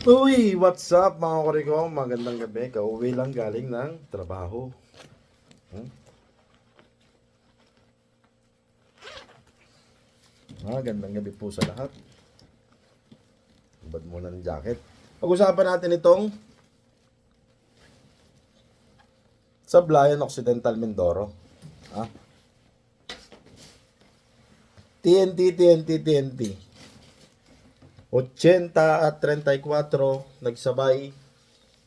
Uy, what's up mga koreko? Magandang gabi. Kauwi lang galing ng trabaho. Hmm? Magandang gabi po sa lahat. Ibad muna ng jacket. Pag-usapan natin itong Sablayan Occidental Mindoro. Ha? TNT. 80 at 34 nagsabay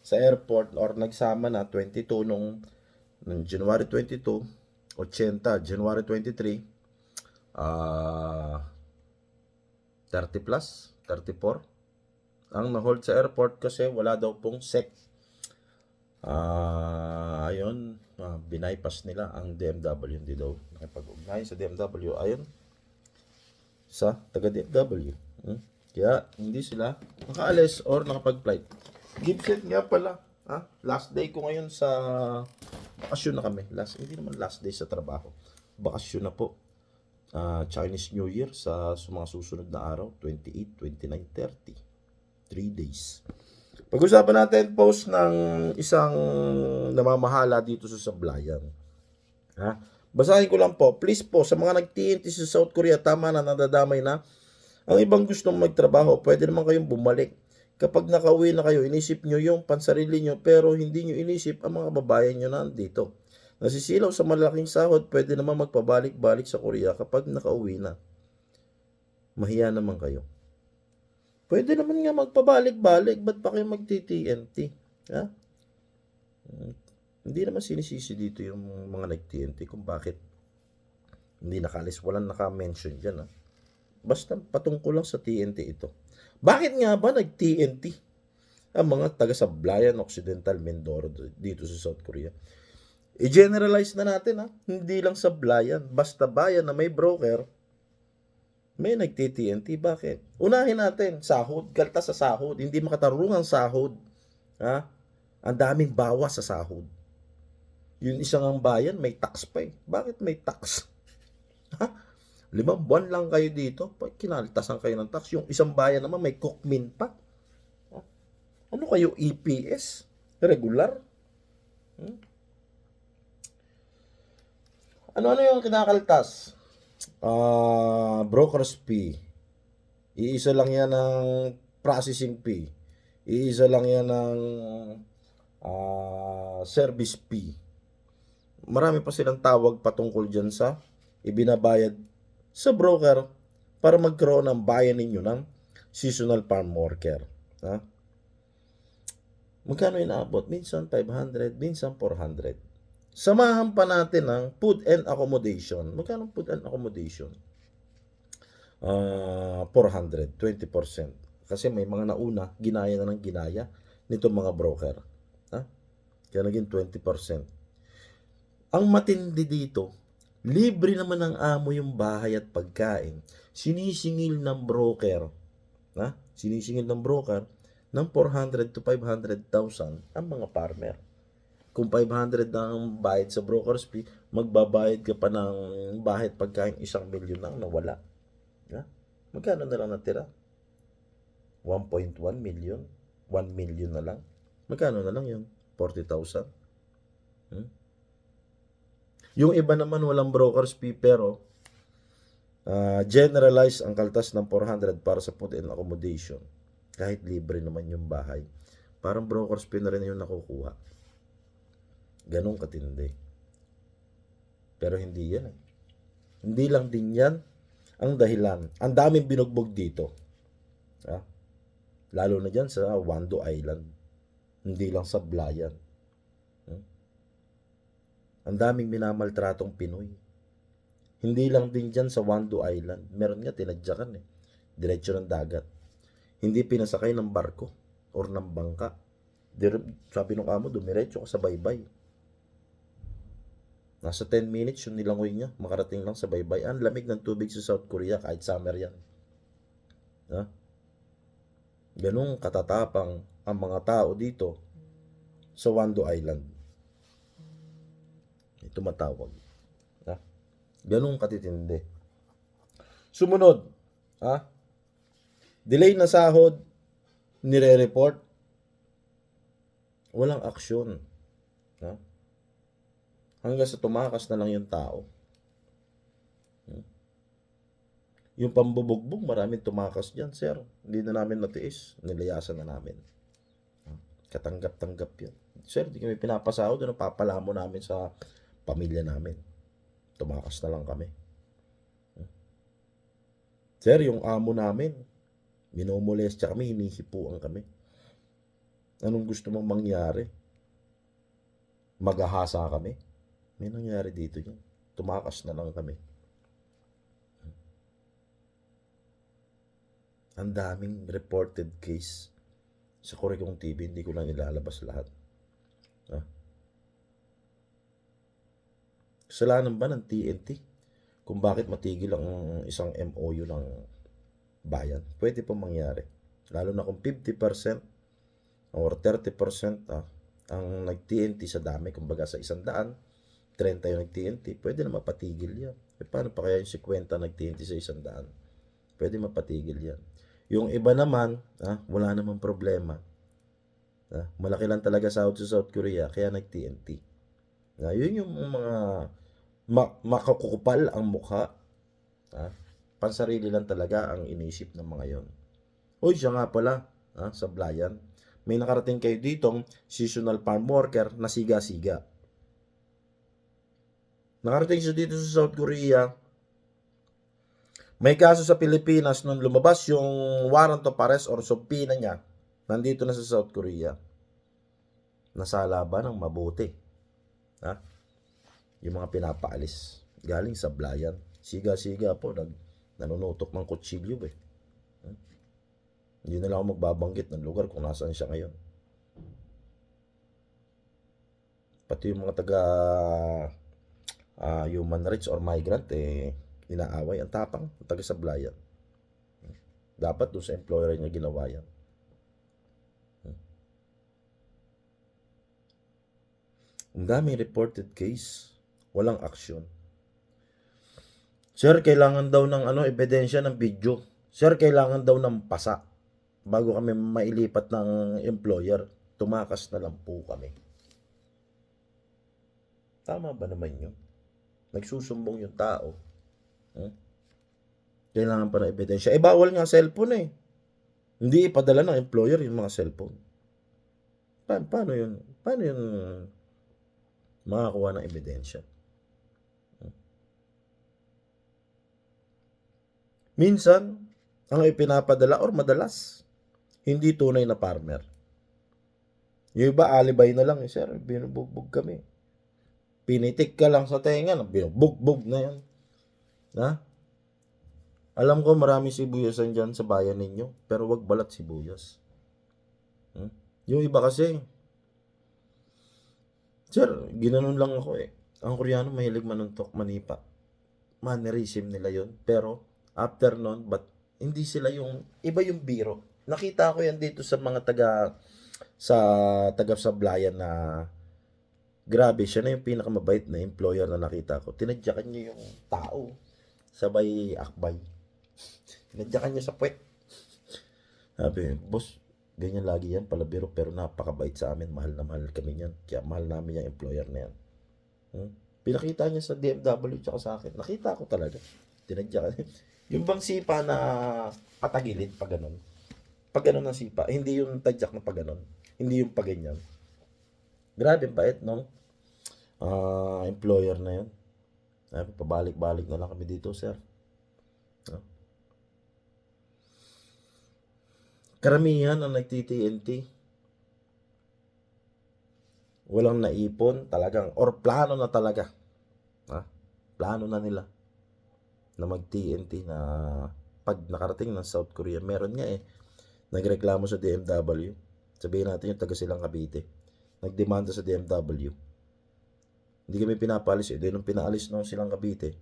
sa airport or nagsama na 22 nung January 22, 80 January 23, 30 plus, 34 ang na-hold sa airport kasi wala daw pong SEC. Ayun, binaypass nila ang DMW, hindi daw nakipag-ugnay sa DMW ayun sa taga DMW. Kaya hindi sila nakaalis or nakapag-flight. Gibson nga pala, last day ko ngayon sa bakasyon na kami. Hindi naman last day sa trabaho. Bakasyon na po. Chinese New Year sa mga susunod na araw, 28, 29, 30. 3 days. Pag-usapan natin post ng isang namamahala dito sa Sablayan. Basahin ko lang po. Please po, sa mga nag-TNT sa South Korea, tama na, nadadamay na. Ang ibang gustong magtrabaho, pwede naman kayong bumalik. Kapag nakauwi na kayo, inisip nyo yung pansarili nyo, pero hindi nyo inisip ang mga babayan nyo na andito. Nasisilaw sa malaking sahod, pwede naman magpabalik-balik sa Korea kapag nakauwi na. Mahiya naman kayo. Pwede naman nga magpabalik-balik, ba't pa kayo mag-TNT? Ha? Hindi naman sinisisi dito yung mga nag-TNT kung bakit hindi nakalis. Walang naka-mention dyan. Basta patungkol lang sa TNT ito. Bakit nga ba nag-TNT ang mga taga Sablayan Occidental Mindoro dito sa South Korea? I-generalize na natin Hindi lang Sablayan. Basta bayan na may broker, may nag-TNT. Bakit? Unahin natin, sahod. Kaltas sa sahod. Hindi makatarungang sahod. Ang daming bawas sa sahod. Yung isang ang bayan, may tax pa eh. Bakit may tax? 5 buwan lang kayo dito, kinaltasan kayo ng tax. Yung isang bayan naman may cookmin pa. Ano kayo, EPS? Regular? Ano yung kinakaltas? Broker's fee. Iisa lang yan ng processing fee. Iisa lang yan ng service fee. Marami pa silang tawag patungkol dyan sa ibinabayad sa broker para magkaroon ng bayan ninyo ng seasonal farm worker. Magkano inaabot? Minsan 500, minsan 400. Samahan pa natin ng food and accommodation. Magkano food and accommodation? 400, 20%. Kasi may mga nauna, ginaya na ng ginaya nito mga broker. Kaya naging 20%. Ang matindi dito, libre naman ng amo yung bahay at pagkain. Sinisingil ng broker. Sinisingil ng broker ng 400 to 500,000 ang mga farmer. Kung 500 na ang bayad sa broker's fee, magbabayad ka pa ng bahay at pagkain 1 milyon na nawala. Magkano na lang natira? 1.1 million? 1 million na lang? Magkano na lang yun? 40,000? Yung iba naman walang broker's fee pero generalize ang kaltas ng 400 para sa food and accommodation. Kahit libre naman yung bahay. Parang broker's fee na rin yung nakukuha. Ganong katindi. Pero hindi yan. Hindi lang din yan ang dahilan. Ang daming binugbog dito. Lalo na dyan sa Wando Island. Hindi lang sa Sablayan. Ang daming minamaltratong Pinoy. Hindi lang din dyan sa Wando Island. Meron nga tinadyakan diretso ng dagat. Hindi pinasakay ng barko or ng bangka. Sabi nung amo, dumiretso ka sa baybay. Nasa 10 minutes yung nilangoy niya. Makarating lang sa baybay. Ang lamig ng tubig sa South Korea kahit summer yan. Ganong katatapang ang mga tao dito sa Wando Island. Tumatawag. Ganun katitindi. Sumunod, delay na sahod, nire-report, walang aksyon. Ha? Hanggang sa tumakas na lang yung tao. Yung pambubugbog, maraming tumakas dyan, sir. Hindi na namin natiis. Nilayasan na namin. Katanggap-tanggap yan. Sir, di kami pinapasahod. Ano, papalamo namin sa pamilya namin. Tumakas na lang kami. Sir, yung amo namin, minomolestya kami, hinihipuan kami. Anong gusto mong mangyari? Magahasa kami? May nangyari dito yun. Tumakas na lang kami. Ang daming reported case sa Kurikong TV, hindi ko lang ilalabas lahat. Kasalanan ba ng TNT kung bakit matigil ang isang MOU ng bayan? Pwede pa mangyari. Lalo na kung 50% or 30% ang nag-TNT sa dami, kumbaga sa 100, 30 yung nag-TNT, pwede na mapatigil yan. Paano pa kaya yung 50 nag-TNT sa 100? Pwede mapatigil yan. Yung iba naman, wala namang problema. Malaki lang talaga sahod sa South Korea, kaya nag-TNT. Yun yung mga makakukupal ang mukha. Pansarili lang talaga ang inisip ng mga yon. Uy, siya nga pala, sa Blayan. May nakarating kayo ditong seasonal farm worker na siga-siga. Nakarating siya dito sa South Korea. May kaso sa Pilipinas nung lumabas yung warrant of arrest or subpoena niya. Nandito na sa South Korea. Nasala ba ng mabuti? Yung mga pinapaalis. Galing sa Blayan. Siga-siga po. Nanunutok ng kutsilyo eh. Hindi na lang ako magbabanggit ng lugar kung nasaan siya ngayon. Pati yung mga taga human rights or migrant inaaway. Ang tapang, ang taga Sablayan. Dapat doon sa employer niya ginawa yan. Ang daming reported case. Walang aksyon. Sir, kailangan daw ng ebidensya ng video. Sir, kailangan daw ng pasa. Bago kami mailipat ng employer, tumakas na lang po kami. Tama ba naman yun? Nagsusumbong yung tao. Kailangan pa ng ebidensya. Bawal nga cellphone Hindi ipadala ng employer yung mga cellphone. Paano yun? Paano yun makakuha ng ebidensya? Minsan, ang ipinapadala or madalas, hindi tunay na farmer. Yung iba, alibay na lang sir, binubugbog kami. Pinitik ka lang sa tenga, binubugbog na yan. Alam ko marami sibuyasan dyan sa bayan ninyo, pero wag balat sibuyas. Yung iba kasi, sir, ginanon lang ako Ang Koreano mahilig manuntok, manipa. Mannerism nila yon. Pero, after nun, but hindi sila yung, iba yung biro. Nakita ko yan dito sa mga taga Sablayan na grabe, siya na yung pinakamabait na employer na nakita ko. Tinadyakan niya yung tao. Sabay akbay. Tinadyakan niya sa puwet. Sabi, boss, ganyan lagi yan, palabiro, pero napakabait sa amin. Mahal na mahal kami yan. Kaya mahal namin yung employer na yan. Pinakita niya sa DMW tsaka sa akin. Nakita ko talaga. Tinadyakan. Yung bang sipa na patagilid, pag ganun. Pag ganun ang sipa. Hindi yung tadyak na pag ganun. Hindi yung pag ganyan. Grabe bait, no? Employer na yun. Pabalik-balik na lang kami dito, sir. Karamihan ang nagti-TNT. Walang naipon talagang, or plano na talaga. Plano na nila na mag-TNT na pag nakarating ng South Korea. Meron nga nagreklamo sa DMW. Sabihin natin yung taga Silang Cavite. Nagdemanda sa DMW. Hindi kami pinapalis Nung pinaalis nung Silang Cavite,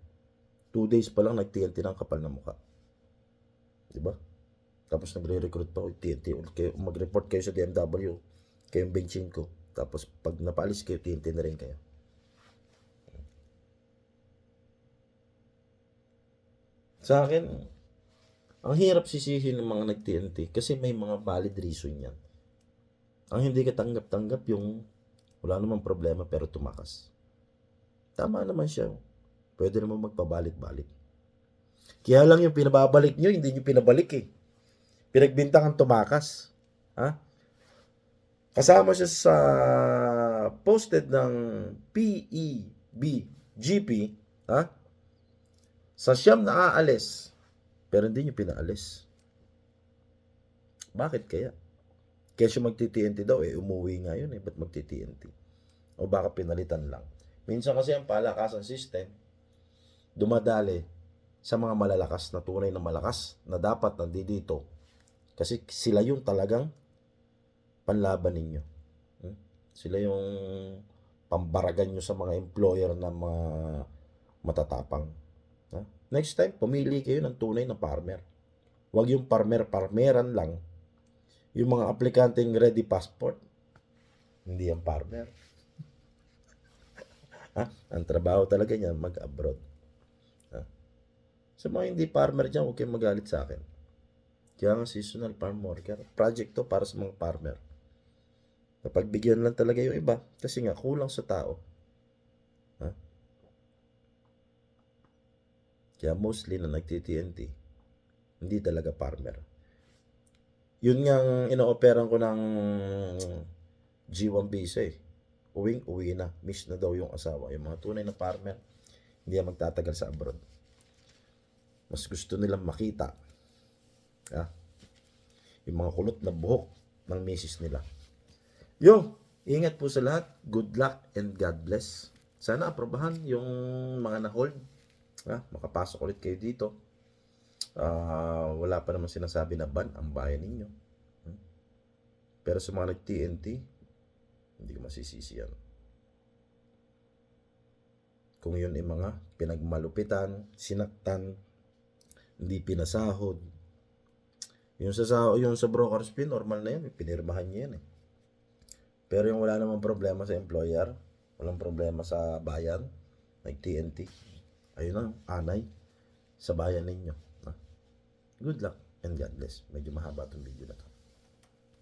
2 days pa lang nag-TNT ng kapal na mukha. Diba? Tapos nagre-recruit pa TNT. Mag-report kayo sa DMW. Kayong benching ko. Tapos pag napaalis kayo, TNT na rin kayo. Sa akin, Ang hirap sisihin ng mga nag-TNT kasi may mga valid reason yan. Ang hindi ka tanggap-tanggap yung wala namang problema pero tumakas. Tama naman siya. Pwede naman magpabalik-balik. Kaya lang yung pinababalik nyo, hindi nyo pinabalik eh. Pinagbintangan tumakas. Ha? Kasama siya sa posted ng PEBGP, ha? Sa siyam na aalis, pero hindi nyo pinaalis. Bakit kaya? Kesa magti-TNT daw, umuwi nga yun ba't magti-TNT? O baka pinalitan lang. Minsan kasi ang palakasan system, dumadali sa mga malalakas na tunay na malakas na dapat nandito. Kasi sila yung talagang panlaban ninyo. Sila yung pambaragan nyo sa mga employer na mga matatapang. Next time, pumili kayo ng tunay na farmer. Huwag yung farmer-farmeran lang. Yung mga aplikanteng ready passport, hindi yung farmer. Ang trabaho talaga niya, mag-abroad. Sa mga hindi farmer dyan, huwag kayong magalit sa akin. Kaya nga seasonal farm worker. Project to para sa mga farmer. Napagbigyan lang talaga yung iba kasi nga kulang sa tao. Kaya mostly na nagti-TNT, hindi talaga farmer. Yun nga ino-operan ko ng G1 visa Uwing-uwi na. Miss na daw yung asawa. Yung mga tunay na farmer, hindi na magtatagal sa abroad. Mas gusto nilang makita yung mga kulot na buhok ng misis nila. Ingat po sa lahat. Good luck and God bless. Sana aprobahan yung mga na-hold. Makapasok ulit kayo dito. Wala pa naman sinasabi na ban ang bayan ninyo. Pero sa mga nag-TNT, hindi ko masisisi yan. Kung yun ay mga pinagmalupitan, sinaktan, hindi pinasahod. Yung sa broker's fee, normal na yan. Pinirmahan niya yan Pero yung wala namang problema sa employer, walang problema sa bayan, nag-TNT, ayun na, anay sa bayan ninyo. Good luck and God bless. Medyo mahaba itong video na to.